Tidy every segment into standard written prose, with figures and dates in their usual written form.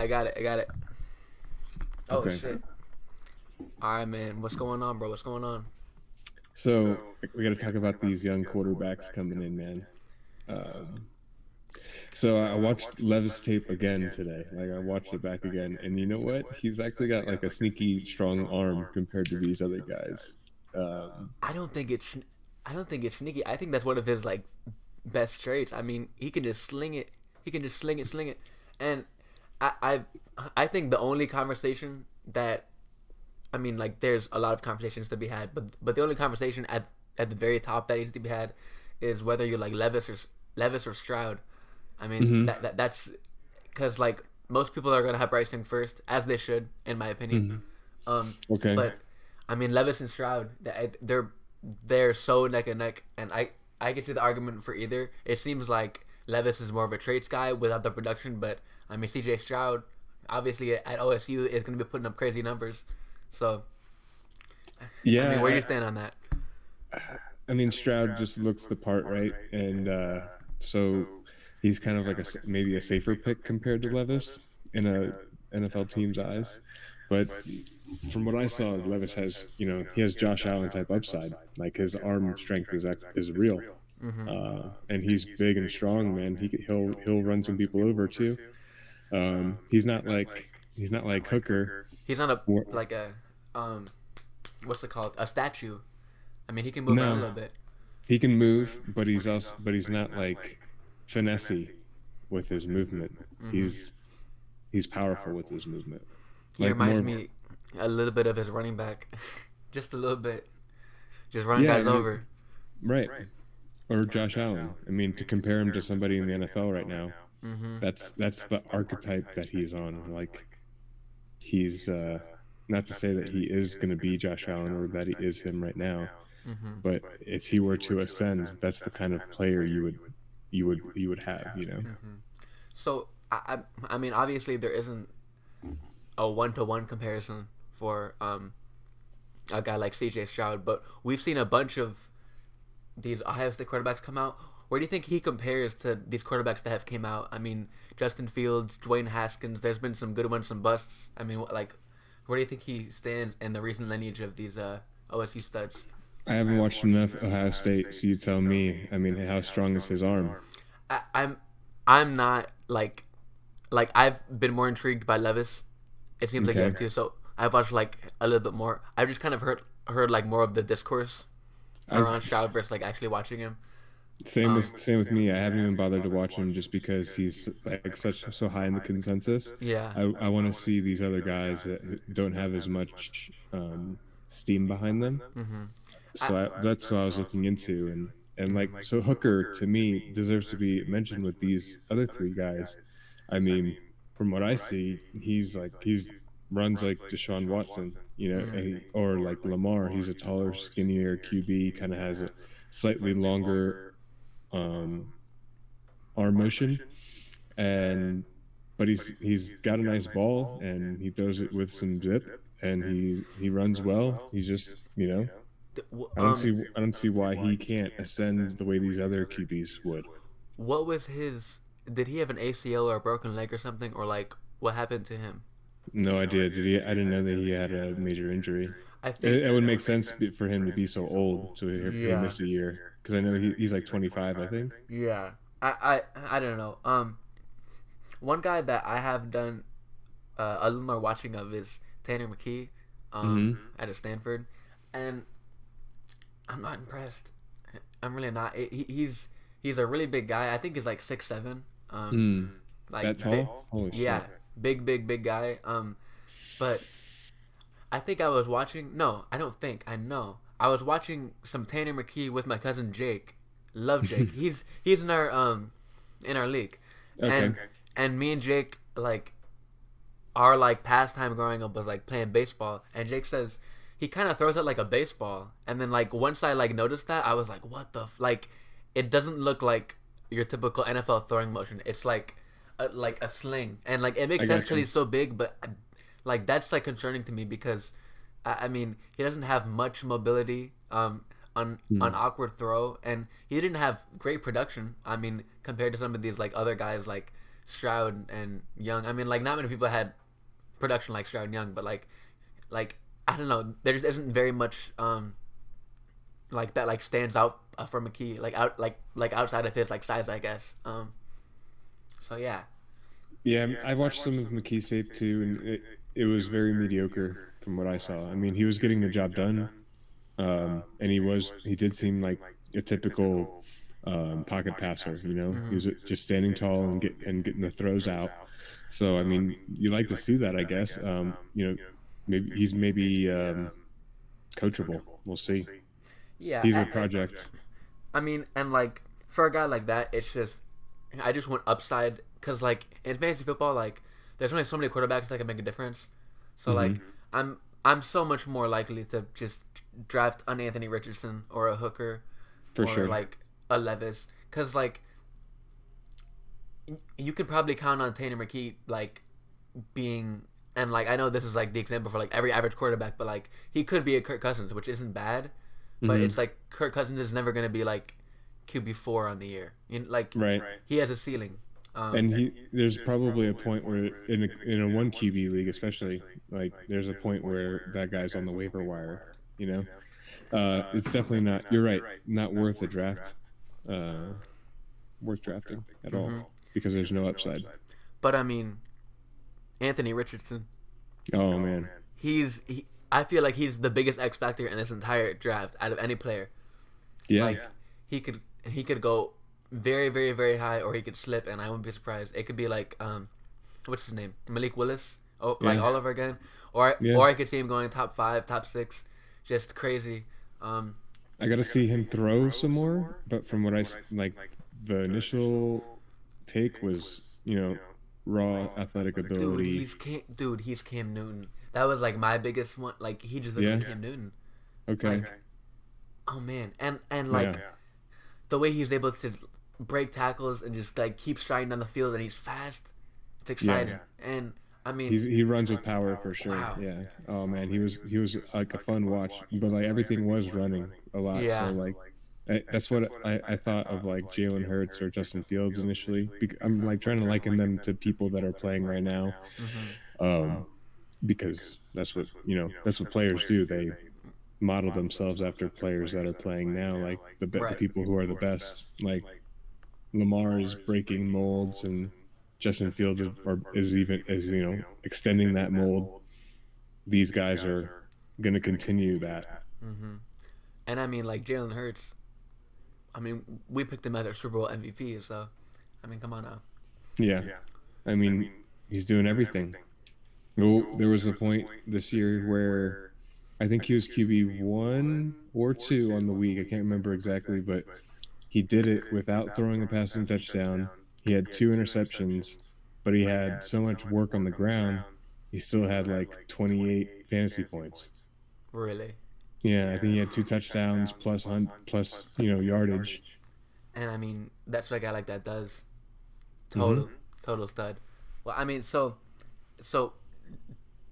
I got it. I got it. Oh Okay. shit. All right, man. What's going on, bro? What's going on? So we got to talk about these young quarterbacks coming in, man. Um, so I watched Levis tape again today. Like I watched it back again, and you know what? He's actually got like a sneaky strong arm compared to these other guys. Um, I don't think it's. I don't think it's sneaky. I think that's one of his like best traits. I mean, he can just sling it. He can just sling it, and I I I think the only conversation that I mean, like, there's a lot of conversations to be had, but the only conversation at the very top that needs to be had is whether you like Levis or Stroud. I mean, mhm, that's because like most people are gonna have Bryson first, as they should, in my opinion. mhm. Um, Okay. but I mean, Levis and Stroud, they're so neck and neck, and I can see the argument for either. It seems like Levis is more of a traits guy without the production, but I mean, CJ Stroud, obviously at OSU, is gonna be putting up crazy numbers. So I mean, where do Yeah, you stand on that? I mean Stroud just looks the part, right? And so he's kind of like maybe a safer pick compared to Levis in a NFL team's eyes. But from what I saw, Levis has, he has Josh Allen type upside. Like his arm strength is real, Mm-hmm. and he's big and strong, man. He'll run some people over too. He's not like Hooker. He's not a Or, like a um what's it called, a statue. I mean, he can move around a no, little bit. he can move, but he's not like finessey with his movement. Mm-hmm. He's powerful with his movement, He like reminds more. me a little bit of his running back, just a little bit, just running Yeah, I guys mean, over. right. Or Josh Allen. I mean, to compare him to somebody in the NFL right now, Mm-hmm. that's the archetype that he's on. Like he's not to say that he is going to be Josh Allen or that he is him right now, Mm-hmm. but if he were to ascend, that's the kind of player you would have. Mm-hmm. So I mean, obviously there isn't a one-to-one comparison for a guy like CJ Stroud, but we've seen a bunch of these Ohio State quarterbacks come out. Where do you think he compares to these quarterbacks that have came out? I mean, Justin Fields, Dwayne Haskins. There's been some good ones, some busts. I mean, like, where do you think he stands in the recent lineage of these OSU studs? I haven't watched enough Ohio State, so you tell me. I mean, how strong is his arm? I, I'm I'm not like I've been more intrigued by Levis. It seems like you have Okay. too. So I've watched like a little bit more. I've just kind of heard like more of the discourse I've around Stroud versus like actually watching him. same with me. I haven't even bothered to watch him just because he's like such so high in the consensus. Yeah. I want to see these other guys that don't have as much steam behind them. Mm-hmm. I, So that's what I was looking into, and like so Hooker to me deserves to be mentioned with these other three guys. I mean, from what I see, he's runs like Deshaun Watson, or like Lamar. He's a taller, skinnier QB, kind of has a slightly longer um, arm motion, and but he's got a nice ball and he throws it with some zip, and he runs well. He's just I don't see why he can't ascend the way these other QBs would. what was his? Did he have an ACL or a broken leg or something, or like what happened to him? No idea. Did he? I didn't know that he had a major injury. I think. It would make sense for him to be so old, so he'll Yeah. miss a year because I know he's like 25, I think. Yeah. I don't know. One guy that I have done a little more watching of is Tanner McKee, Mm-hmm. at Stanford, and I'm not impressed. I'm really not. He's a really big guy. I think he's like 6'7". Mm. Like That tall? Holy yeah, shit! big guy. But I think I was watching. No, I don't think. I know. I was watching some Tanner McKee with my cousin Jake. Love Jake. He's in our league, Okay. and and me and Jake like our like pastime growing up was like playing baseball. And Jake says he kind of throws it like a baseball. And then like once I like noticed that, I was like, what the like? It doesn't look like your typical NFL throwing motion. It's like a sling, and like it makes I sense got because you. he's so big. But like that's like concerning to me because I mean he doesn't have much mobility on Mm. awkward throw, and he didn't have great production. I mean compared to some of these like other guys like Stroud and Young. I mean, like not many people had production like Stroud and Young, but like I don't know, there isn't very much like that like stands out for McKee like out like outside of his like size, I guess. So yeah. Yeah, I watched some of McKee's tape too, and it was very mediocre from what I saw. I mean, he was getting the job done, and he did seem like a typical pocket passer. You know, he was just standing tall and getting the throws out. So I mean, you like to see that, I guess. You know, maybe coachable. We'll see. Yeah, He's a project. I mean, and like for a guy like that, it's just I just want upside because like in fantasy football, like there's only so many quarterbacks that can make a difference. So Hmm. like I'm so much more likely to just draft an Anthony Richardson or a Hooker For or sure. like a Levis because like you could probably count on Tanner McKee like being and like I know this is like the example for like every average quarterback, but like he could be a Kirk Cousins, which isn't bad, but it's Hmm. like Kirk Cousins is never gonna be like QB4 on the year. Like Right. he has a ceiling. And there's probably a point where in a one QB league, especially, like there's a point where that guy's on the waiver wire. You know, it's definitely not. You're right. Not worth a draft. Uh, Worth drafting at all hmm because there's no upside. But I mean, Anthony Richardson, Oh man. I feel like he's the biggest X factor in this entire draft out of any player. Yeah. Like he could go very very very high or he could slip, and I wouldn't be surprised. It could be like what's his name, Malik Willis, oh like Yeah. all over again, Yeah. or I could see him going top five, top six, just crazy. Um, I got to see him throw some more, but from what like, the initial take was, raw athletic ability. He's Cam Newton. That was like my biggest one. Like he just looked Yeah. like Cam Newton. Okay. Like oh man, and Yeah. like the way he's able to break tackles and just like keep striding down the field and he's fast. It's Yeah. exciting. And I mean, He runs with power for sure. wow. Yeah. Oh man, he was like a fun watch, but like everything was running a lot. So Yeah. like that's what I thought of like Jalen Hurts or Justin Fields initially. I'm like trying to liken them to people that are playing right now, hmm um, because that's what players do. They model themselves after players that are playing now, like the Right. people who are the best. Like Lamar is breaking molds, and Justin Fields is extending that mold. These guys are going to continue that. hmm And I mean, like Jalen Hurts. I mean, we picked him as our Super Bowl MVP. So, I mean, come on now. Yeah, I mean, he's doing everything. Well, there was a point this year where I think he was QB1 or 2 on the week. I can't remember exactly, but he did it without throwing a passing touchdown. He had 2 interceptions, but he had so much work on the ground. He still had like 28 fantasy points. Really. Yeah, I think he had 2 touchdowns plus yardage. And I mean, that's what a guy like that does. Hmm. Total, total stud. Well, I mean, so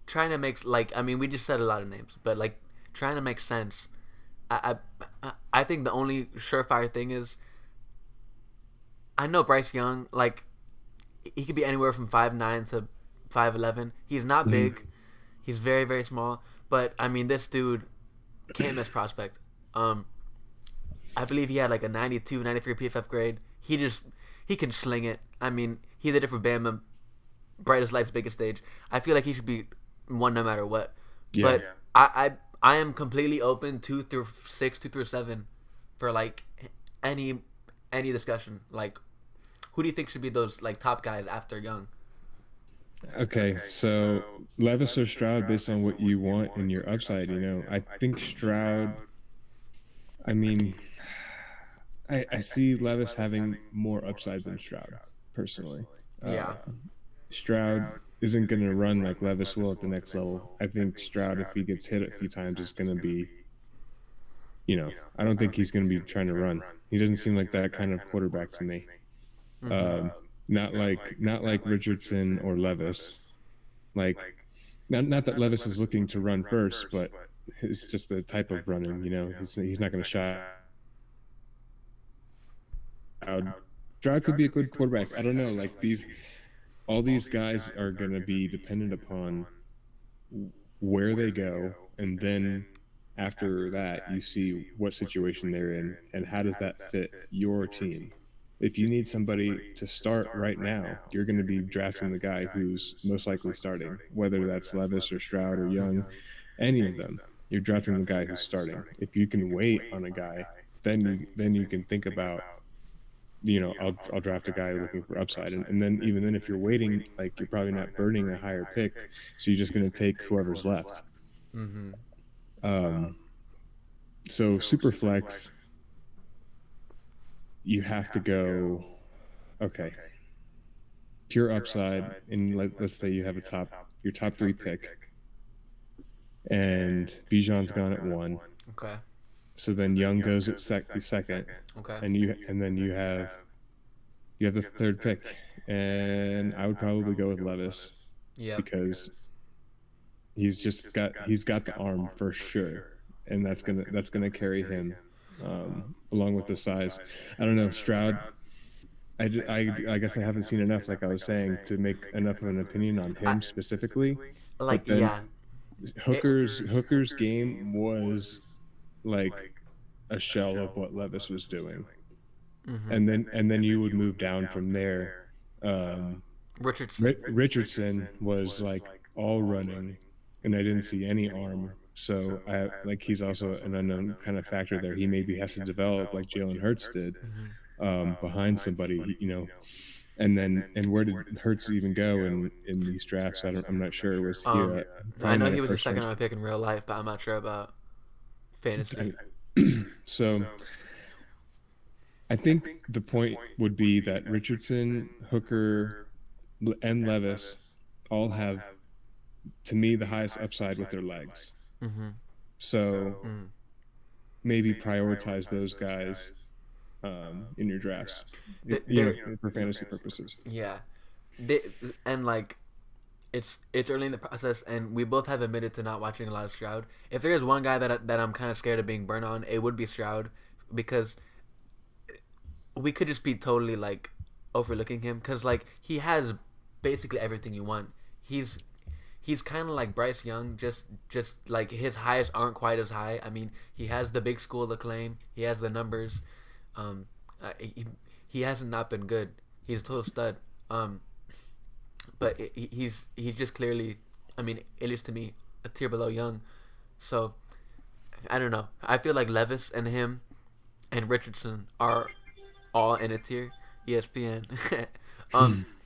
trying to make like I mean we just said a lot of names, but like trying to make sense. I think the only surefire thing is I know Bryce Young like he could be anywhere from 5'9" to 5'11". He's not Hmm. big. He's very very small. But I mean this dude can't miss prospect. Um, I believe he had like a 92, 93 PFF grade. He can sling it. I mean he did it for Bama, brightest lights, biggest stage. I feel like he should be one no matter what. Yeah. But I am completely open 2 through 6, 2 through 7, for like any any discussion. Like, who do you think should be those like top guys after Young? Okay, so Levis or Stroud based on what you want and your upside, I think Stroud, I mean, I see Levis having more upside than Stroud, personally. Yeah. Stroud isn't going to run like Levis will at the next level. I think Stroud, if he gets hit a few times, is going to be, I don't think he's going to be trying to run. He doesn't seem like that kind of quarterback to me. Mm-hmm. Um, not like Richardson or Levis. Like, not that Levis is looking to run first, but it's just the type of running. He's not going to shy out. Stroud could be a good quarterback. I don't know. Like all these guys are going to be dependent upon where they go, and then after that you see what situation they're in and how does that fit your team. If you need somebody to start right now, you're going to be drafting the guy who's most likely starting, whether that's Levis or Stroud or Young, any of them. You're drafting the guy who's starting. If you can wait on a guy, then you can think about, I'll draft a guy looking for upside. And then even then, if you're waiting, like, you're probably not burning a higher pick, so you're just going to take whoever's left. Mm-hmm. Um, so super flex, you have to go, okay, pure upside. And let's say you have your top three pick, and Bijan's gone at 1. Okay. So then Young goes at second, Okay. and then you have the third pick, and I would probably go with Levis Yep. because he's got the arm for sure, and that's gonna carry him, along with the size. I don't know, Stroud. I guess I haven't seen enough, like I was saying, to make enough of an opinion on I, him specifically. like But then yeah. It, Hooker's game was like a shell of what Levis was doing, mm-hmm. and then you would move down from there. Um, Richardson. Richardson was like all running, and I didn't see any arm. So he's also an unknown kind of factor there. He maybe has to develop like Jalen Hurts did, Mm-hmm. behind somebody, and where did Hurts even go in these drafts? I'm not sure. Was he I probably know not a he was a first second round? round pick in real life, but I'm not sure about fantasy. So I think the point would be that Richardson, Hooker, and Levis all have, to me, the highest upside with their legs. Mm-hmm. So Mm. maybe prioritize those guys, in your drafts, They're for fantasy purposes. yeah. They, and like it's early in the process, and we both have admitted to not watching a lot of Stroud. If there is one guy that I'm kind of scared of being burnt on, it would be Stroud, because we could just be totally like overlooking him, because like he has basically everything you want. He's he's kind of like Bryce Young, just like his highs aren't quite as high. I mean, he has the big school acclaim, he has the numbers. Um, he hasn't not been good. He's a total stud. But he's just clearly, I mean, at least to me, a tier below Young. So I don't know. I feel like Levis and him and Richardson are all in a tier. ESPN.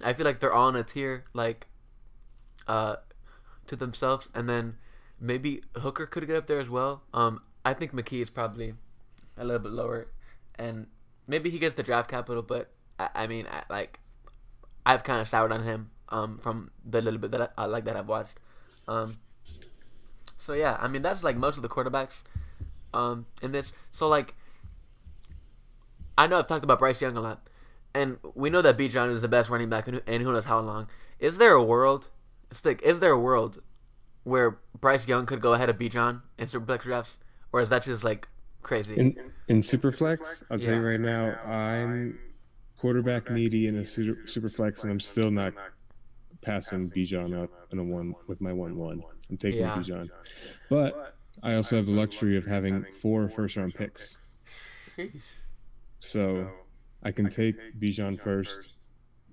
I feel like they're all in a tier, like uh to themselves, and then maybe Hooker could get up there as well. I think McKee is probably a little bit lower, and maybe he gets the draft capital, but I mean, I've kind of soured on him, from the little bit that I like that I've watched. Um, so yeah, I mean that's like most of the quarterbacks in this. So like I know I've talked about Bryce Young a lot, and we know that Bijan is the best running back, and who knows how long. Is there a world, Stick? Is there a world where Bryce Young could go ahead of Bijan in Superflex drafts, or is that just like crazy? In Superflex, I'll tell Yeah. you right now, I'm quarterback needy in a Superflex, and I'm still not passing Bijan up in a one with my 1-1. I'm taking Yeah. Bijan, but I also have the luxury of having 4 first round picks, so I can take Bijan first,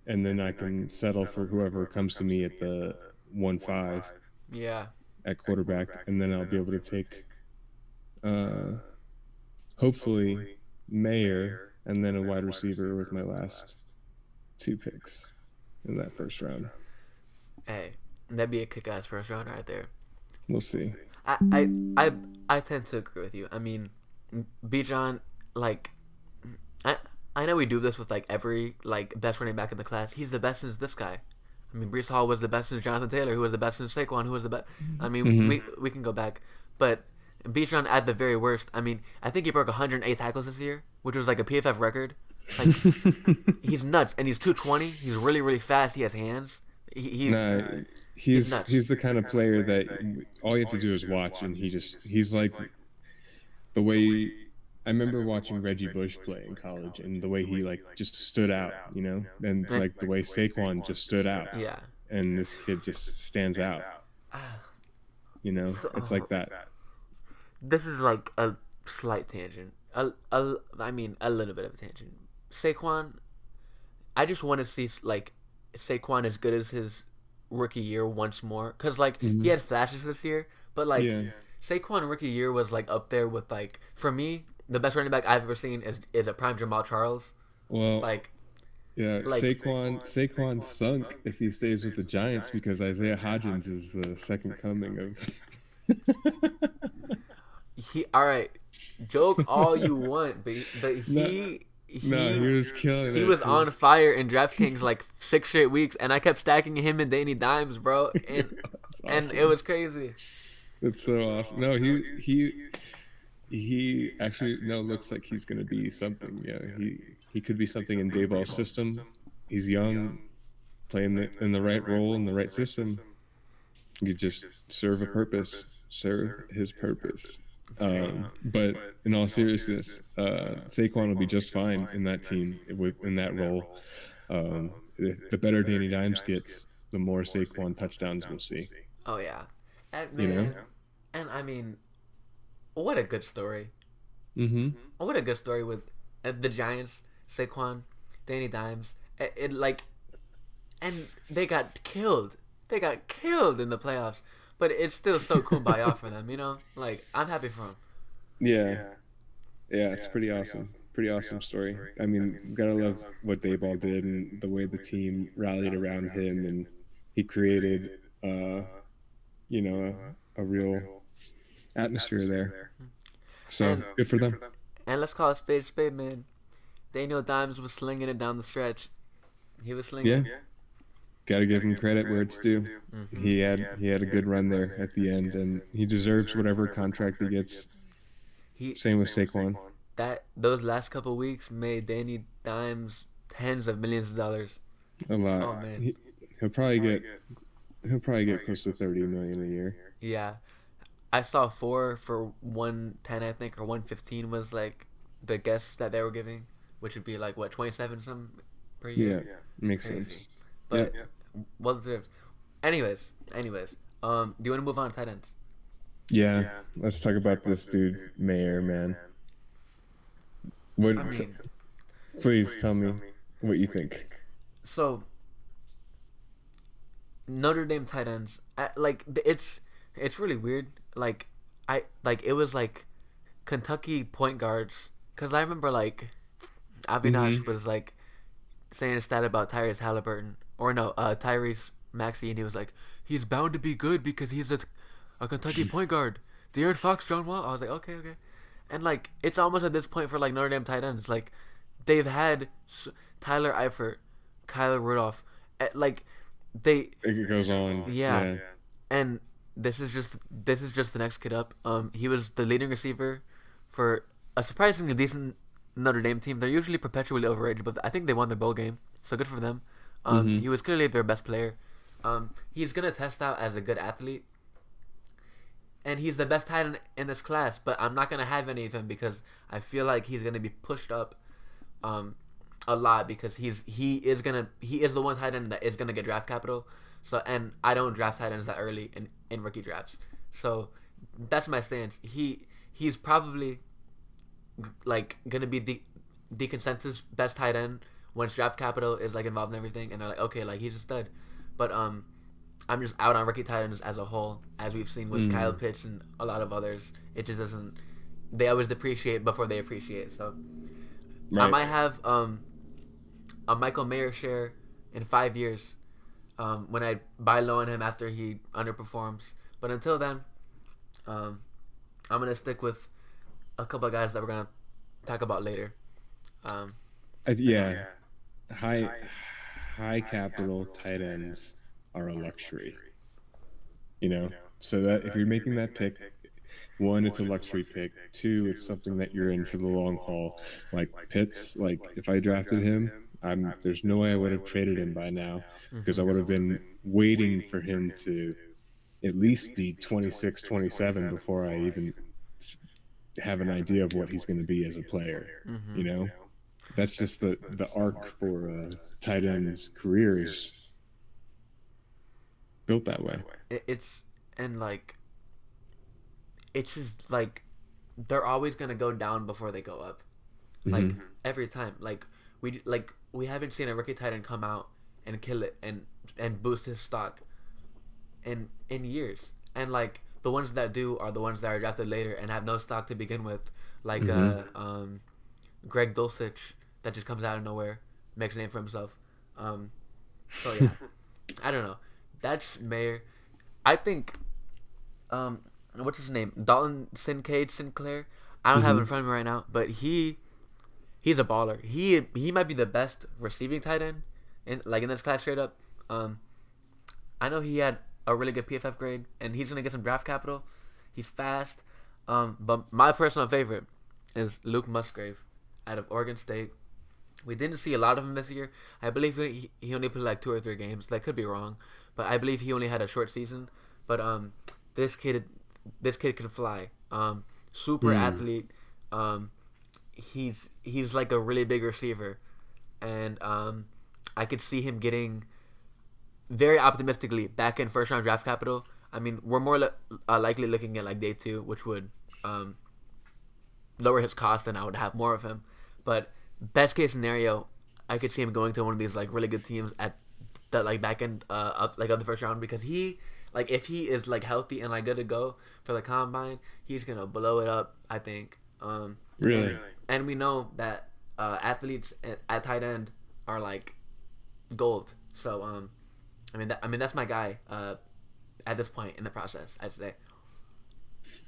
and then I can settle for whoever comes to me at the 1-5 Yeah. at quarterback, and then I'll be able to take, uh, hopefully, Mayer, and then a wide receiver with my last 2 picks in that first round. Hey, that'd be a kick-ass first round right there. We'll see. I I I I tend to agree with you. I mean, Bijan, like, I I know we do this with like every like best running back in the class. He's the best since this guy. I mean, Brees Hall was the best since Jonathan Taylor, who was the best since Saquon, who was the best. I mean, Mm-hmm. we can go back, but Bijan at the very worst. I mean, I think he broke 108 tackles this year, which was like a PFF record. Like, he's nuts, and he's 220. He's really really fast. He has hands. Nah, He's nuts. he's the kind of player that all you have to do is watch, and he's like the way. I remember watching Reggie Bush play in college and the way he like just stood out, you know, and Eh, like the way Saquon just stood out, yeah. and this kid just stands out. You know, it's like So that. this is like a slight tangent. I mean, a little bit of a tangent. Saquon, I just want to see like Saquon as good as his rookie year once more, cause like he Hmm. had flashes this year, but like Yeah. Saquon rookie year was like up there with like for me the best running back I've ever seen is a prime Jamal Charles. Well, Like yeah. like Saquon sunk if he stays with the Giants because Isaiah Hodgins is the second coming of. he all right, joke all you want, but No, no, he was killing he it. was on His fire in DraftKings like 6 straight weeks, and I kept stacking him and Danny Dimes, bro, That's and it awesome. was crazy. That's so awesome. No, he actually no looks like he's gonna be something. Yeah, he could be something in Dayball's system. He's young, playing in the right role in the right system. He could just serve his purpose. Hey, But in all seriousness, Saquon will be just fine in that team in that role. The better Danny Dimes gets, the more Saquon touchdowns we'll see. oh yeah, and You know. man, and I mean, what a good story. Mm-hmm. What a good story with the Giants, Saquon, Danny Dimes. It like, and they got killed. They got killed in the playoffs, but it's still so kumbaya for them. You know, like I'm happy for them. Yeah, yeah, it's pretty awesome. Pretty awesome story. I mean, gotta love what Dayball did and the way the team rallied around him, and he created, uh, a real atmosphere there. So And good for them. and let's call a spade, man. Daniel Dimes was slinging it down the stretch. He was slinging Yeah, it. gotta give him credit where it's due. Mm-hmm. He had a good run there at the end, and he deserves whatever contract he gets. He Same with Saquon. that those last couple weeks made Danny Dimes tens of millions of dollars. A lot. Oh man, He, he'll probably get he'll probably get close to 30 million a year. yeah. I saw four for 110, I think, or 115 was like the guess that they were giving, which would be like what 27 some per year. Yeah, makes Crazy, sense. but Yep. well deserved. Anyways, do you want to move on to tight ends? Yeah. Let's talk about this dude, Mayer, man. I What? mean, Please tell me what you think. so Notre Dame tight ends, like it's really weird. Like it was like Kentucky point guards, because I remember like Avinash Mm-hmm. was like saying a stat about Tyrese Halliburton, or no, Tyrese Maxey, and he was like, he's bound to be good because he's a Kentucky point guard. De'Aaron Fox, John Wall. I was like, okay, okay, and like it's almost at this point for like Notre Dame tight ends, like they've had Tyler Eifert, Kyler Rudolph, like they, It goes on. yeah, Yeah. and this is just the next kid up. He was the leading receiver for a surprisingly decent Notre Dame team. They're usually perpetually overrated, but I think they won their bowl game, so good for them. Mm-hmm. He was clearly their best player. He's gonna test out as a good athlete, and he's the best tight end in this class. But I'm not gonna have any of him because I feel like he's gonna be pushed up, um, a lot because he is the one tight end that is gonna get draft capital. So and I don't draft tight ends that early in rookie drafts. So that's my stance. He's probably like gonna be the consensus best tight end once draft capital is like involved in everything, and they're like, okay, like he's a stud. But I'm just out on rookie tight ends as a whole, as we've seen with Kyle Mm. Pitts and a lot of others. It just doesn't. They always depreciate before they appreciate. So I Right. might have a Michael Mayer share in 5 years, when I buy low on him after he underperforms. But until then, um, I'm gonna stick with a couple of guys that we're gonna talk about later. Um, Yeah. High high capital tight ends are a luxury. You know. So that if you're making that pick, one, it's a luxury pick. Two, it's something that you're in for the long haul. Like Pitts, like if I drafted him, I'm there's no way I would have traded him by now because I mhm. would have been waiting for him to at least be 26, 27 before I even have an idea of what he's going to be as a player. Mm-hmm. You know, that's just the arc for tight ends' careers built that way. It's and like it's just like they're always gonna go down before they go up. Like Hmm. every time. We haven't seen a rookie tight end come out and kill it and boost his stock in years. And like the ones that do are the ones that are drafted later and have no stock to begin with. Like Hmm. Greg Dulcich that just comes out of nowhere, makes a name for himself. Um, so yeah, I don't know. That's Mayer. I think what's his name? Dalton Sinclair. I don't have it in Hmm. front of me right now, but he's a baller. He might be the best receiving tight end in this class straight up. Um, I know he had a really good PFF grade, and he's gonna get some draft capital. He's fast. But my personal favorite is Luke Musgrave out of Oregon State. We didn't see a lot of him this year. I believe he only played like 2 or 3 games. That could be wrong, but I believe he only had a short season. But this kid, this kid can fly. Super Mm. athlete. Um, he's like a really big receiver, and I could see him getting very optimistically back in first round draft capital. I mean, we're more likely looking at like day two, which would um, lower his cost, and I would have more of him. But best case scenario, I could see him going to one of these like really good teams at the like back end of the first round because he like if he is like healthy and like good to go for the combine, he's gonna blow it up. I think. And Really? and we know that athletes at tight end are like gold. So I mean that's my guy. At this point in the process, I'd say.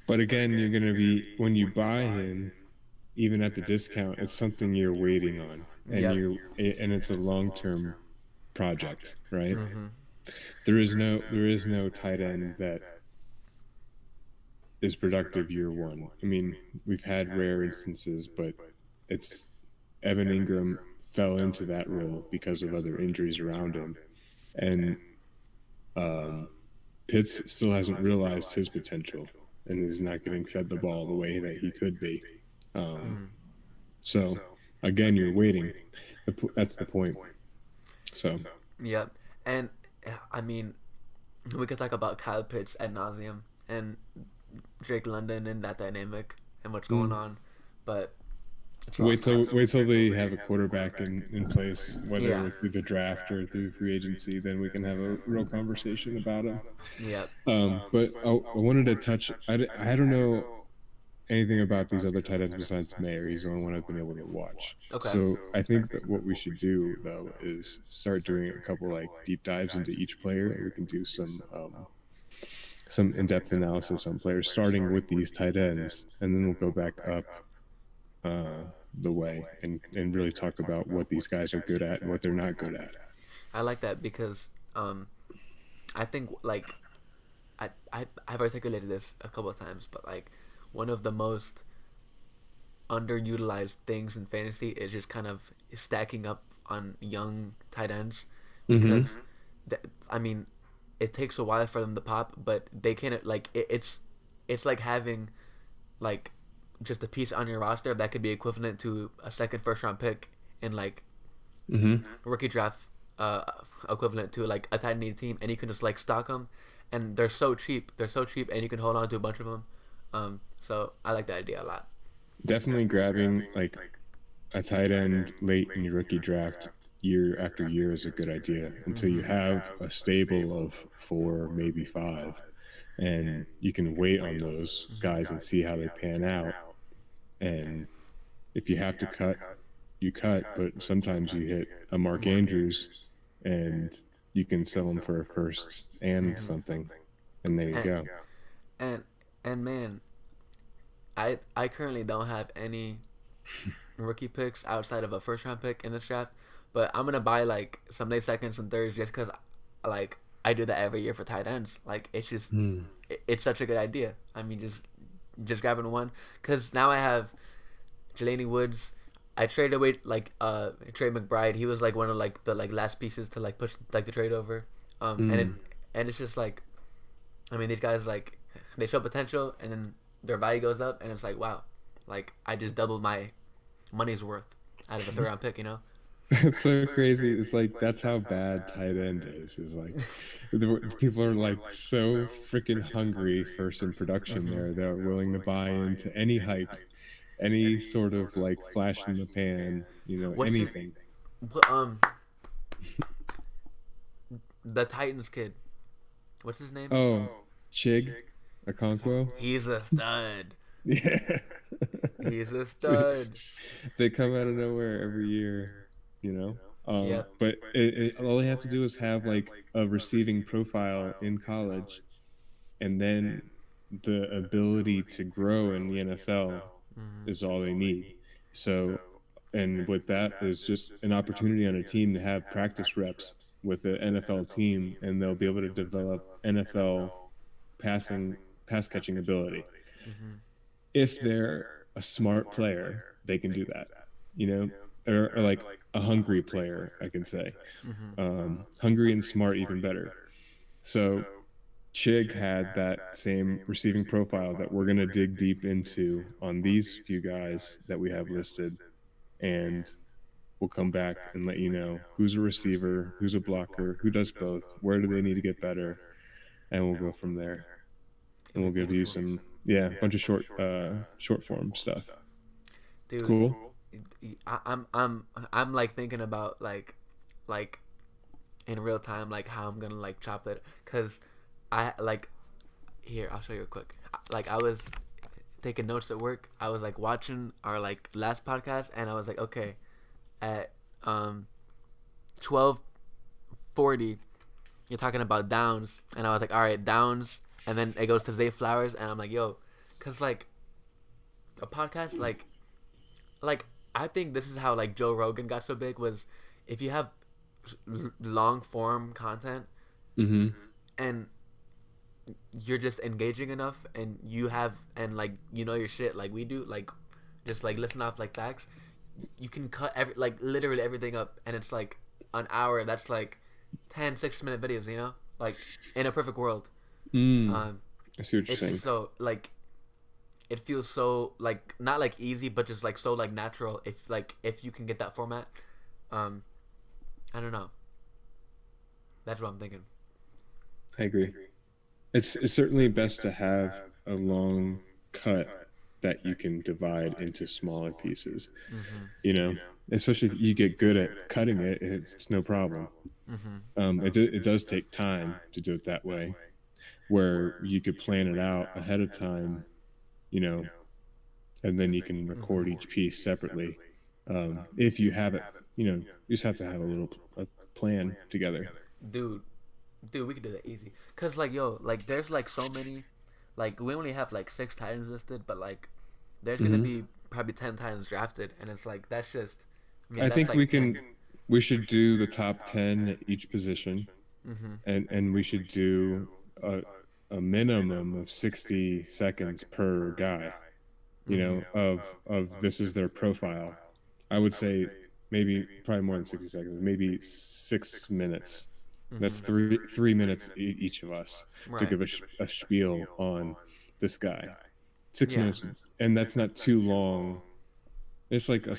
But again, you're going to be when you buy him, even at the discount, it's something you're waiting on, and Yep. it's a long term project, right? Mm-hmm. There is no tight end that is productive year one. I mean, we've had rare instances, but it's Evan Ingram fell into that role because of other injuries around him, and um, Pitts still hasn't realized his potential and is not getting fed the ball the way that he could be. Um, Mm. so again, you're waiting. That's the point. So Yep. And I mean, we could talk about Kyle Pitts ad nauseum and Drake London and that dynamic and what's going mm, on, but it's wait lost till cause. wait till they have a quarterback in place, Yeah. whether through the draft or through free agency. Then we can have a real conversation about him. Yep. But I wanted to touch. I don't know anything about these other tight ends besides Mayer. He's the only one I've been able to watch. Okay. So I think that what we should do though is start doing a couple like deep dives into each player, and we can do some in-depth analysis on players, starting with these tight ends, and then we'll go back up the way and really talk about what these guys are good at and what they're not good at. I like that because um, I think like I've articulated this a couple of times, but like one of the most underutilized things in fantasy is just kind of stacking up on young tight ends Mm-hmm. because I mean it takes a while for them to pop, but they can't like it's like having like just a piece on your roster that could be equivalent to a second first round pick in like Mm-hmm. rookie draft uh equivalent to like a tight end team, and you can just like stock them, and they're so cheap. They're so cheap, and you can hold on to a bunch of them. So I like that idea a lot. Definitely grabbing like a tight end late in your rookie draft year after year is a good idea until you Mm-hmm. have a stable of four, maybe five, and you can wait on those guys and see how they pan out. And if you have to cut, you cut, but sometimes you hit a Mark Andrews and you can sell them for a first and Mm-hmm. something, and there you And go. and and man, I currently don't have any rookie picks outside of a first round pick in this draft, but I'm gonna buy like some late seconds and thirds just because like I do that every year for tight ends. Like it's just Hmm. it's such a good idea. I mean, just grabbing one because now I have Jelani Woods. I traded away like Trey McBride. He was like one of like the like last pieces to like push like the trade over. Hmm. And it's just like I mean these guys like they show potential and then their value goes up and it's like wow. Like I just doubled my money's worth out of a third round pick. It's so crazy. It's like that's how bad tight end is. Is like people are like so freaking hungry for some production Mm-hmm. there. They're willing to buy into any hype, any sort of like flash in the pan, What's his? anything. What, the Titans kid. What's his name? Oh, Chig, Okonkwo. He's a stud. Yeah. He's a Dude, stud. they come out of nowhere every year, you know. Yep. But all they have to do is have like a receiving profile in college, and then the ability to grow in the NFL Mm-hmm. is all they need. So, and with that is just an opportunity on a team to have practice reps with the NFL team, and they'll be able to develop NFL passing pass catching ability. Mm-hmm. If they're a smart player, they can do that, you know, or like a hungry player, I can say. Mm-hmm. Hungry and smart, even better. So Chig had that same receiving profile that we're going to dig deep into on these few guys that we have listed. And we'll come back and let you know who's a receiver, who's a blocker, who does both, where do they need to get better, and we'll go from there. And It'll we'll be give you beautiful. some, yeah, a bunch of short form stuff. Dude, Cool. I'm like thinking about like in real time like how I'm gonna like chop it because I like here I'll show you real quick. Like I was taking notes at work. I was like watching our like last podcast and I was like okay at 12:40 you're talking about Downs and I was like all right Downs and then it goes to Zay Flowers and I'm like yo because like a podcast like I think this is how like Joe Rogan got so big was if you have long form content Mm-hmm. and you're just engaging enough and you have and like your shit like we do like just like listen off like facts you can cut every like literally everything up and it's like an hour that's like 10 6 minute videos like in a perfect world Mm. um I see what you're it's saying. just so like it feels so like not like easy but just like so like natural if you can get that format um I don't know that's what I'm thinking. I agree. It's certainly best to have a long cut that you can divide into smaller pieces, Mm-hmm. you know, especially if you get good at cutting it, it's no problem. Mm-hmm. It does take time to do it that way, where you could plan it out ahead of time, you know, and then you can record Mm-hmm. each piece separately. If you have it, you just have to have a plan together. dude dude we could do that easy because like yo like there's like so many like we only have like 6 Titans listed but like there's gonna Hmm. be probably 10 Titans drafted and it's like that's just I mean I that's think like 10. we should do the top 10 at each position, Mm-hmm. and we should do a minimum of 60 seconds per guy, Mm-hmm. of this is their profile. I would say maybe probably more than 60 seconds, maybe 6 minutes. That's Mm-hmm. three minutes each of us to Right. give a spiel on this guy. Six Yeah. minutes, and that's not too long. It's like a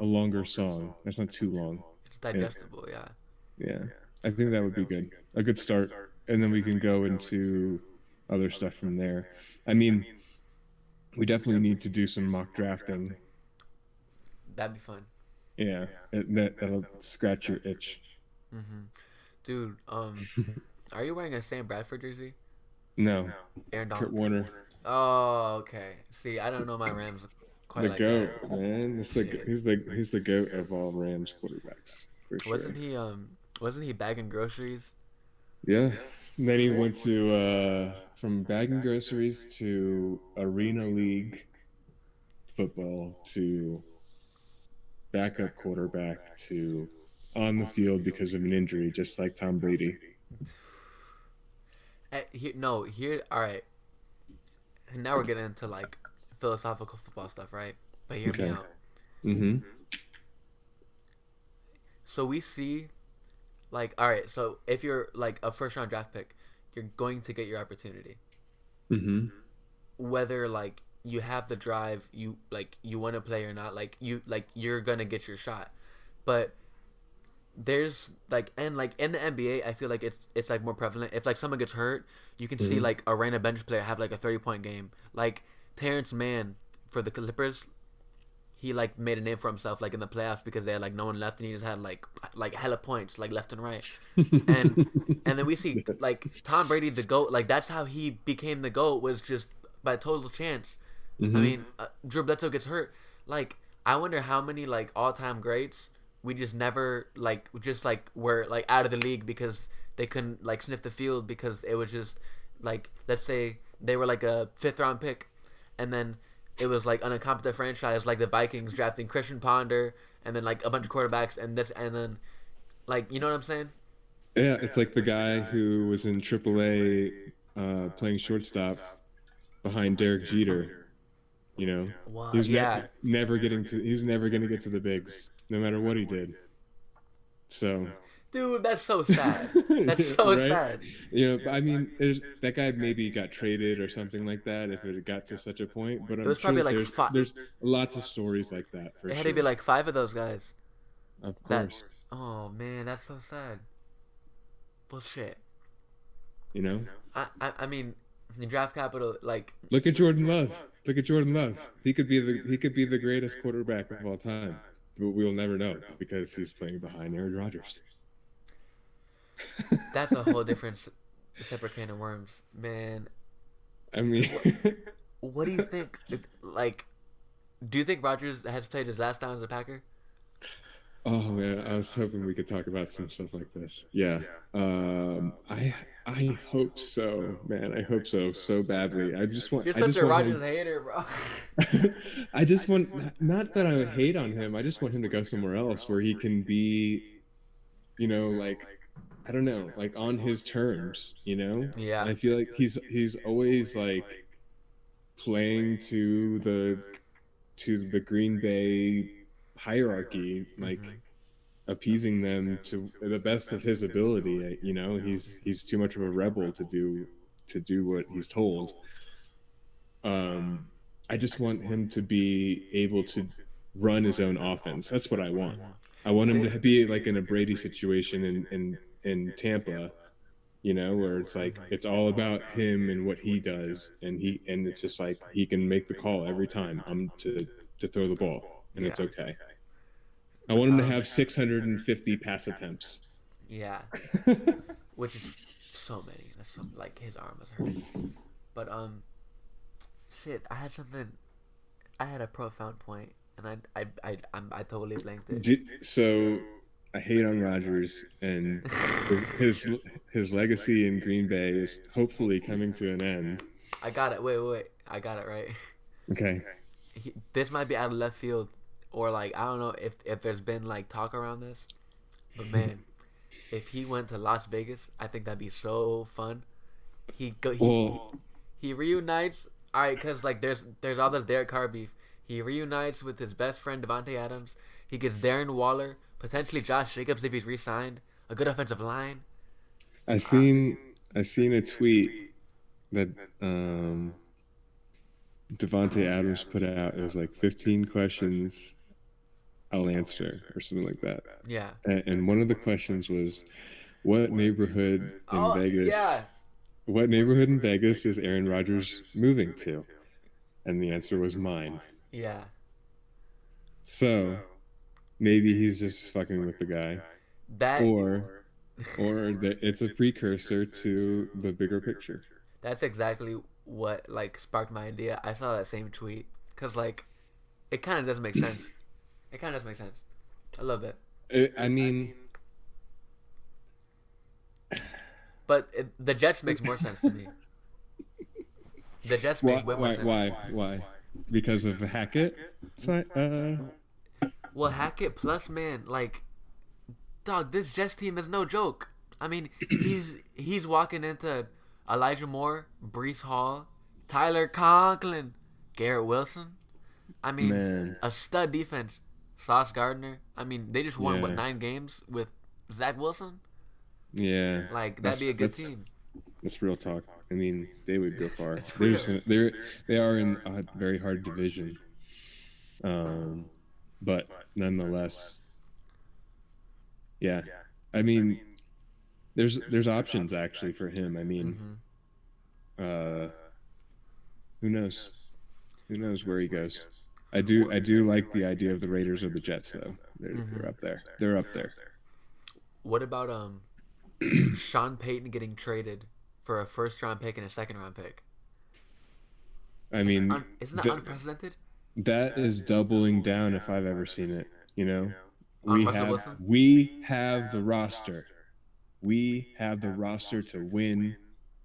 longer song. That's not too long. It's And digestible, yeah. yeah, I think that would be good. A good start, and then we can go into other stuff from there. I mean, we definitely need to do some mock drafting. That'd be fun. Yeah, that'll scratch your itch. Mm-hmm. Dude, are you wearing a Sam Bradford jersey? No, Aaron Kurt Donald. Warner, Oh, okay. See, I don't know my Rams quite the like that. goat, man. Shit. He's the goat of all Rams quarterbacks for Wasn't sure. he wasn't he bagging groceries? Yeah. And then he went to from bagging groceries to arena league football to backup quarterback to on the field because of an injury, just like Tom Brady. Here, no, here. All right. Now we're getting into like philosophical football stuff, right? But hear me Okay. out. Mm-hmm. So we see, like, all right. So if you're like a first round draft pick, you're going to get your opportunity. Mm-hmm. Whether like you have the drive, you want to play or not, you're gonna get your shot. But there's like in the NBA, I feel like it's like more prevalent. If like someone gets hurt, you can see Mhm. like a random bench player have like a 30 point game. Like Terrence Mann for the Clippers, he like made a name for himself like in the playoffs because they had like no one left and he just had like hella points like left and right. And and then we see like Tom Brady the GOAT, like that's how he became the GOAT, was just by total chance. I Hmm. mean, Drew Bledsoe gets hurt. Like, I wonder how many like all-time greats we just never just like were like out of the league because they couldn't like sniff the field because it was just like, let's say they were like a fifth round pick, and then it was like an incompetent franchise like the Vikings drafting Christian Ponder and then like a bunch of quarterbacks and this and then like, you know what I'm saying? Yeah, it's like the guy who was in AAA playing shortstop behind Derek Jeter. You know, What? Yeah. he's never going to get to the bigs, no matter what he did. So, Dude, that's so sad. That's so right? sad. I mean, that guy maybe got traded or something like that if it got to such a point. But It I'm was probably sure like there's lots of stories like that for it had to be sure. like five of those guys. Of That course, Oh man, that's so sad. Bullshit. you know. I mean, the draft capital like Look at Jordan Love. Look at Jordan Love. He could be the greatest quarterback of all time, but we'll never know because he's playing behind Aaron Rodgers. that's a whole different separate can of worms, man. I mean, What what do you think? Like, do you think Rodgers has played his last down as a Packer? oh man, I was hoping we could talk about some stuff like this. Yeah. I hope so, man. I hope so so badly. You're I such just a want Rodgers him hater, bro. I just want, not that I would hate on him. I just want him to go somewhere else where he can be, like, I don't know, like on his terms, you know? Yeah. I feel like he's always like playing to the Green Bay hierarchy, Mm-hmm. like appeasing them to the best of his ability. He's too much of a rebel to do what he's told. Um, I just want him to be able to run his own offense. That's what I want. Mm-hmm. I want him They, to be like in a Brady situation in Tampa, where it's like it's all about him and what he does, and it's just like he can make the call every time I'm to throw the ball, and yeah. it's okay. I want him to have 650 pass attempts. Yeah. Which is so many. That's so, like his arm was hurt. But shit, I had a profound point, and I totally blanked it. So I hate on Rodgers, and his legacy in Green Bay is hopefully coming to an end. I got it. Wait. I got it right. Okay. This might be out of left field, or like I don't know if there's been like talk around this, but man, if he went to Las Vegas, I think that'd be so fun. He go Well, he reunites. All right, cause like there's all this Derek Carr beef. He reunites with his best friend Devontae Adams. He gets Darren Waller, potentially Josh Jacobs if he's re-signed. A good offensive line. I Uh, seen I seen a tweet that Devontae Adams put out. It was like 15 questions I'll answer or something like that. yeah. And one of the questions was, what neighborhood in Oh Vegas yeah. what neighborhood in Vegas is Aaron Rodgers moving to? And the answer was mine. Yeah. So maybe he's just fucking with the guy, That or that it's a precursor to the bigger picture. that's exactly what like sparked my idea. I saw that same tweet because like it kind of does make sense. It kind of does make sense a little bit, I mean, but the Jets makes more sense to me. The Jets why, make way more why, sense. why? Because of Hackett? Well, Hackett plus man, like dog, this Jets team is no joke. I mean, he's walking into Elijah Moore, Brees Hall, Tyler Conklin, Garrett Wilson. I mean, Man, a stud defense. Sauce Gardner. I mean, they just won what yeah, 9 games with Zach Wilson. yeah. Like that'd That's be a good that's team. That's real talk. I mean, they would go far. It's They're real. just they are in a very hard division. Um, but nonetheless, yeah. I mean, there's options actually for him. I mean, Mm-hmm. uh, who knows? Who knows where he goes? I do like the idea of the Raiders or the Jets though. They're Mm-hmm. up there. They're up there. What about Sean Payton getting traded for a first round pick and a second round pick? I mean, Isn't that unprecedented that is doubling down if I've ever seen it. You know, on we Russell have Wilson? we have the roster. We have the roster to win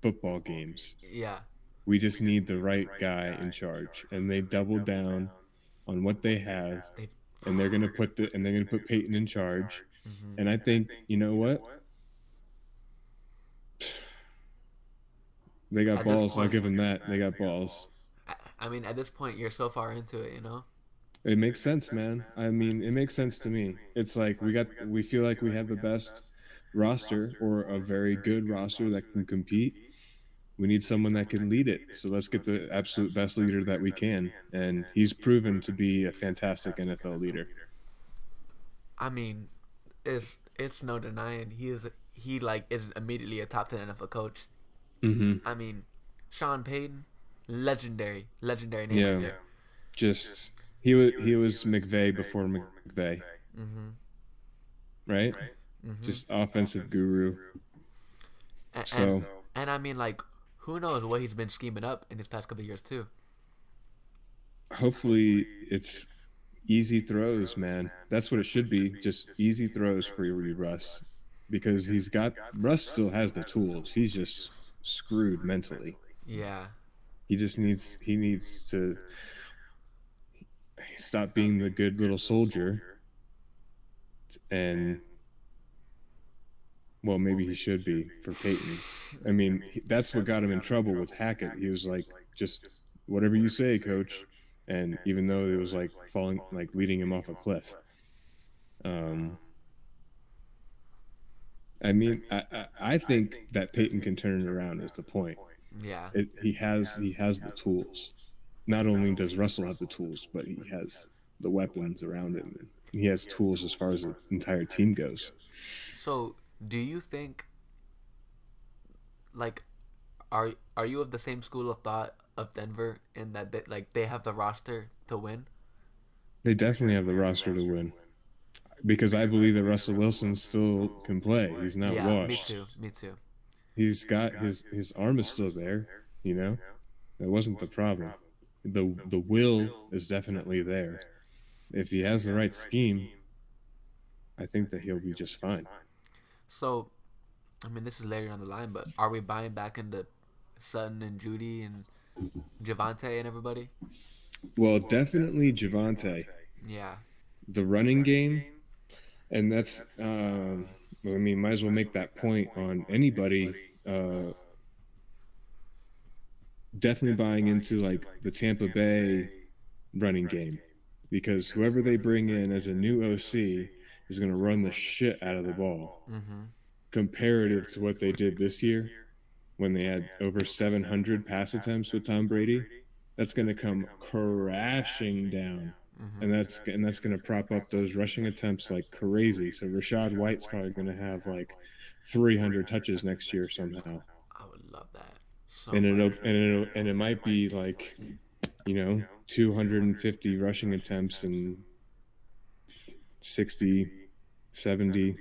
football games. Yeah, We just need the right guy in charge, and they've doubled down on what they have, they've. and they're gonna put Peyton in charge. Mm-hmm. And I think you know what, they got At this balls. I'll point, give them that. They got balls. I mean, at this point, you're so far into it, you know. It makes sense, man. I mean, it makes sense to me. It's like we feel like we have the best roster or a very good roster that can compete. We need someone that can lead it. So let's get the absolute best leader that we can. And he's proven to be a fantastic NFL leader. I mean, it's no denying he like is immediately a top 10 NFL coach. Mm-hmm. I mean, Sean Payton, legendary name right Yeah. there. Just he was McVay before McVay, Mm-hmm. right? Mm-hmm. Just offensive guru. And So and I mean, like, who knows what he's been scheming up in his past couple of years too. hopefully it's easy throws, man. That's what it should be. Just easy throws for you, Russ. Because Russ still has the tools. He's just screwed mentally. Yeah. He needs to stop being the good little soldier and well, maybe he should be for Peyton. I mean, that's what got him in trouble with Hackett. He was like, just whatever you say, coach. And even though it was like falling, like leading him off a cliff. Um, I mean, I think that Peyton can turn it around is the point. Yeah. He has the tools. Not only does Russell have the tools, but he has the weapons around him. And he has tools as far as the entire team goes. So, do you think like are you of the same school of thought of Denver in that they have the roster to win? They definitely have the roster to win because I believe that Russell Wilson still can play. He's not Yeah, me washed. too. Me too. He's got his arm is still there. You know, that wasn't the problem. The will is definitely there. If he has the right scheme, I think that he'll be just fine. So, I mean, this is later on the line, but are we buying back into Sutton and Judy and Javante and everybody? Well, definitely Javante. Yeah. The running game, and that's I mean, might as well make that point on anybody. Definitely buying into like the Tampa Bay running game because whoever they bring in as a new OC is going to run the shit out of the ball Mm-hmm. comparative to what they did this year when they had over 700 pass attempts with Tom Brady. That's going to come crashing down. Mm-hmm. And that's going to prop up those rushing attempts like crazy. So Rashad White's probably going to have like 300 touches next year somehow, I would love that so and much. it might be like 250 rushing attempts and 60, 70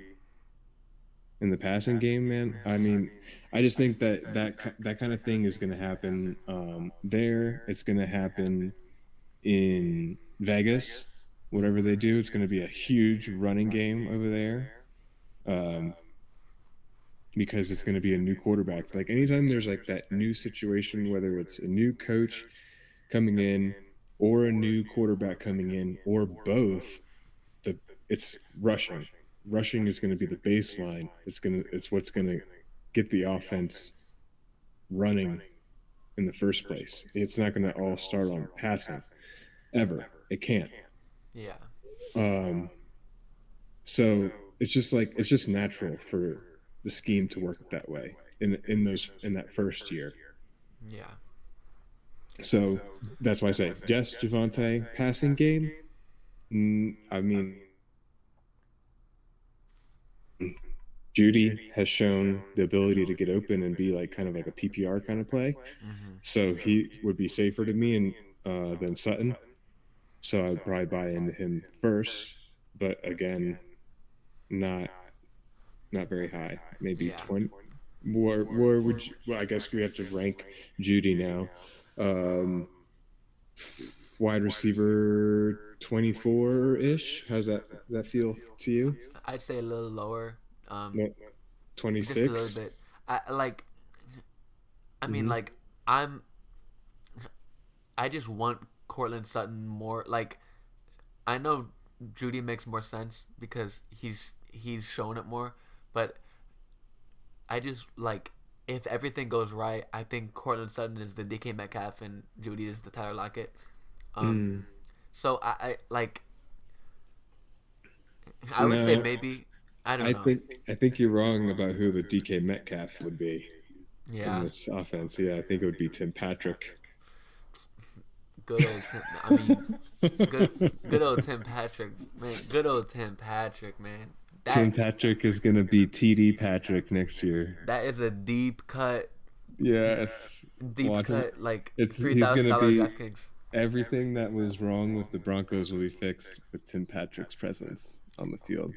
in the passing game, man. I mean, I just think that kind of thing is going to happen there. It's going to happen in Vegas. Whatever they do, it's going to be a huge running game over there. Um, because it's going to be a new quarterback. Like anytime there's like that new situation, whether it's a new coach coming in or a new quarterback coming in or both, the it's rushing. Rushing is going to be the baseline. It's what's going to get the offense running in the first place. It's not going to all start on passing ever. It can't. Yeah. Um, so it's just natural for the scheme to work that way. in that first year. Yeah. So that's why I say yes, Javante passing game. I mean, Judy has shown the ability to get open and be like kind of like a PPR kind of play. Mm-hmm. So he would be safer to me and than Sutton. So I'd probably buy into him first, but again, not not very high. Maybe Yeah. 20. Where would you, well, I guess we have to rank Judy now. Um, Wide receiver 24 ish. How's that feel to you? I'd say a little lower. Um, No, just a little 26. bit. I like. I mean, Mm-hmm. like I'm. I just want Cortland Sutton more. Like I know Judy makes more sense because he's shown it more, but I just like if everything goes right, I think Cortland Sutton is the DK Metcalf and Judy is the Tyler Lockett. Um, Mm. so I like I would say No, maybe I don't I know. think I think you're wrong about who the DK Metcalf would be in Yeah, this offense. Yeah, I think it would be Tim Patrick. good old Tim. I mean, good good old Tim Patrick, man. Good old Tim Patrick, man. Tim That Patrick is going to be TD Patrick next year. that is a deep cut, Yes, deep watch him. cut like It's three he's going thousand to dollar be DraftKings. everything that was wrong with the Broncos will be fixed with Tim Patrick's presence on the field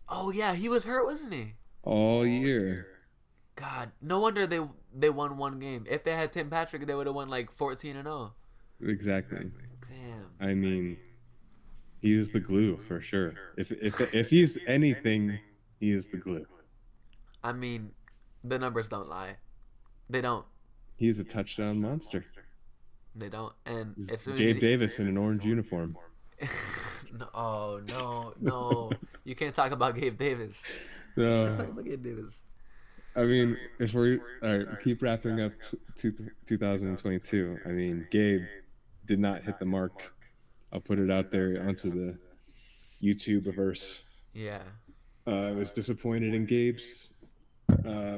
Oh yeah, he was hurt, wasn't he? all year. God, no wonder they won one game. If they had Tim Patrick, they would have won like 14-0. Exactly. Damn. I mean, he is the glue for sure. If he's anything, he is the glue. I mean, the numbers don't lie. They don't. He's a touchdown monster. They don't. And He's as soon as Gabe Davis in an orange uniform. no, oh no, no, you can't talk about Gabe Davis. You can't talk No, about Gabe Davis. I mean, if we're all right, keep wrapping up 2022. I mean, Gabe did not hit the mark. I'll put it out there onto the YouTube averse. Yeah. I was disappointed in Gabe's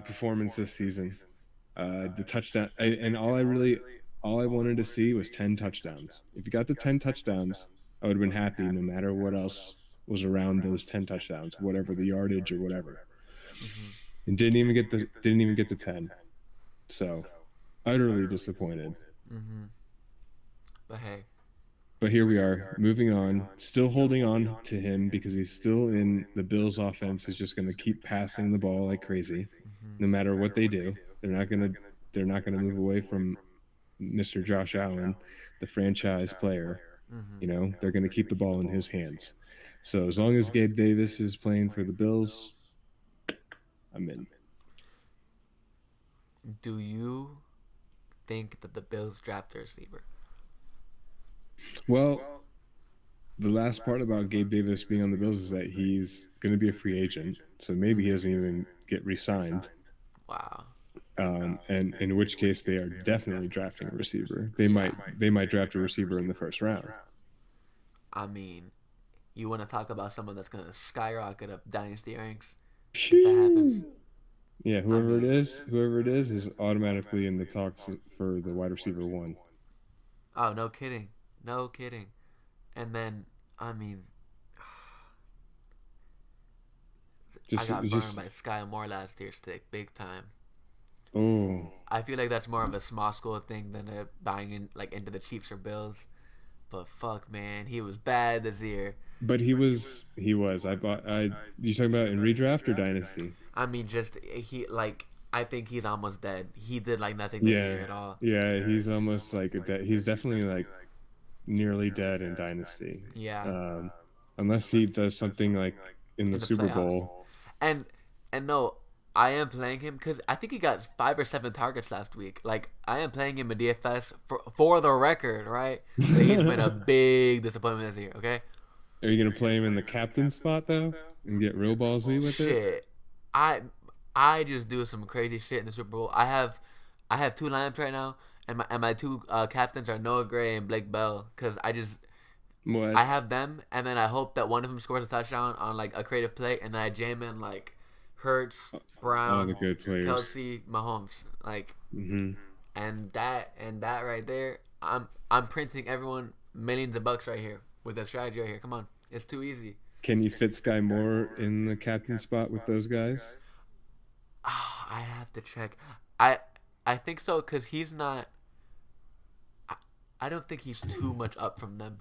performance this season. The touchdown, and all I wanted to see was 10 touchdowns. If you got to 10 touchdowns, I would have been happy no matter what else was around those 10 touchdowns, whatever the yardage or whatever. Hmm. And didn't even get to 10. So utterly disappointed. Hmm. But hey. But here we are, moving on, still holding on to him because he's still in the Bills' offense. Is just going to keep passing the ball like crazy, Hmm. no matter what they do. They're not gonna move away from Mr. Josh Allen, the franchise player. Hmm. You know, they're going to keep the ball in his hands. So as long as Gabe Davis is playing for the Bills, I'm in. Do you think that the Bills draft a receiver? Well, the last part about Gabe Davis being on the Bills is that he's going to be a free agent, so maybe he doesn't even get re-signed. Wow. And in which case they are definitely drafting a receiver. Yeah. They might draft a receiver in the first round. I mean, you want to talk about someone that's gonna skyrocket up dynasty ranks if that happens? Phew. Yeah, I mean, whoever it is automatically in the talks for the wide receiver one. oh, no kidding, no kidding. And then, I mean, I got burned Just by Sky Moore last year, stick big time. oh, I feel like that's more of a small school thing than a buying in like into the Chiefs or Bills. But fuck, man, he was bad this year. but he was. I bought. I you talking about in redraft or dynasty? I mean, just he like I think he's almost dead. He did like nothing this year Yeah, at all. yeah. He's almost like he's definitely like nearly dead in dynasty. Yeah, Um, Unless he does something like in the in the Super playoffs. Bowl. And no, I am playing him because I think he got 5 or 7 targets last week. Like I am playing him in DFS for the record, right? But he's been a big disappointment this year. Okay, Are you gonna play him in the captain spot though and get real ballsy with it? shit. I I just do some crazy shit in the Super Bowl. I have two lineups right now, and my two captains are Noah Gray and Blake Bell because I What? have them, and then I hope that one of them scores a touchdown on like a creative play, and then I jam in like Hurts, all Brown, the good players. Kelsey, Mahomes. Like, Hmm. and that right there, I'm printing everyone millions of bucks right here with that strategy right here. Come on, it's too easy. Can you fit Sky Moore in the captain spot with those guys? I have to check. I I think so because he's not. I, I don't think he's too much up from them.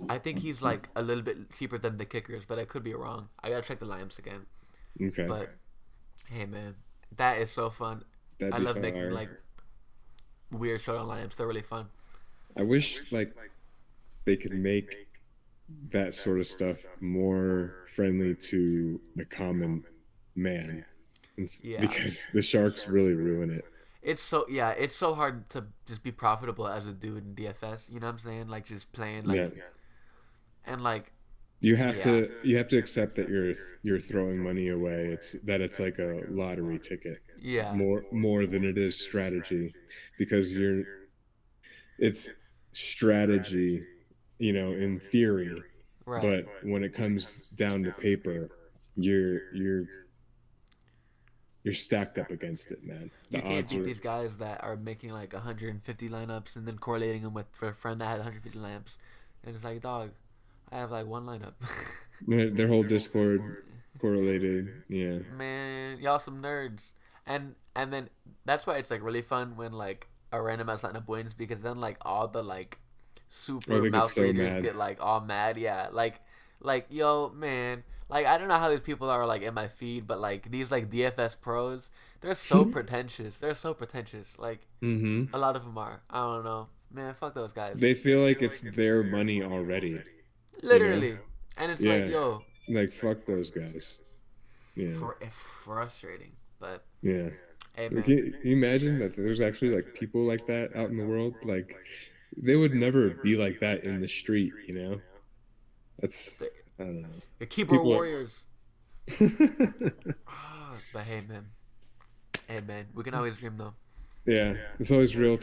I think he's like a little bit cheaper than the kickers, but I could be wrong. I gotta check the lineups again. Okay, But hey, man, that is so fun. that'd I be love making fire. like weird showdown lineups. They're really fun. I wish like they could make that sort of stuff more friendly to the common man, Yeah, because the sharks really ruin it. it's so hard to just be profitable as a dude in DFS. You know what I'm saying? Like just playing Yeah, like and like yeah, you have to accept that you're throwing money away. It's like a lottery ticket yeah, more than it is strategy, because it's strategy, in theory, right. but when it comes down to paper, you're stacked up against it, man. You The can't odds beat are these guys that are making like 150 lineups and then correlating them with for a friend that had 150 lineups, and it's like, dog, I have like one lineup. their whole Discord correlated. Yeah. Man, y'all some nerds. And then that's why it's like really fun when like a random ass lineup wins because then like all the like Oh, super they get mouth so breathers mad. get like all mad. Yeah, like yo man, like I don't know how these people are like in my feed, but like these like DFS pros, they're so pretentious. They're so pretentious. Like Hmm. a lot of them are. I don't know, man. Fuck those guys. They feel like it's their money already, you know? Literally, and it's like Yeah. yo, Like, fuck those guys. Yeah. for frustrating, but Yeah. hey Like, man. can you imagine that there's actually like people like that out in the world? Like, they would never be like that in the street, you know? That's, The, I don't know. the keyboard People warriors. are. But hey man, we can always dream though. Yeah. It's always real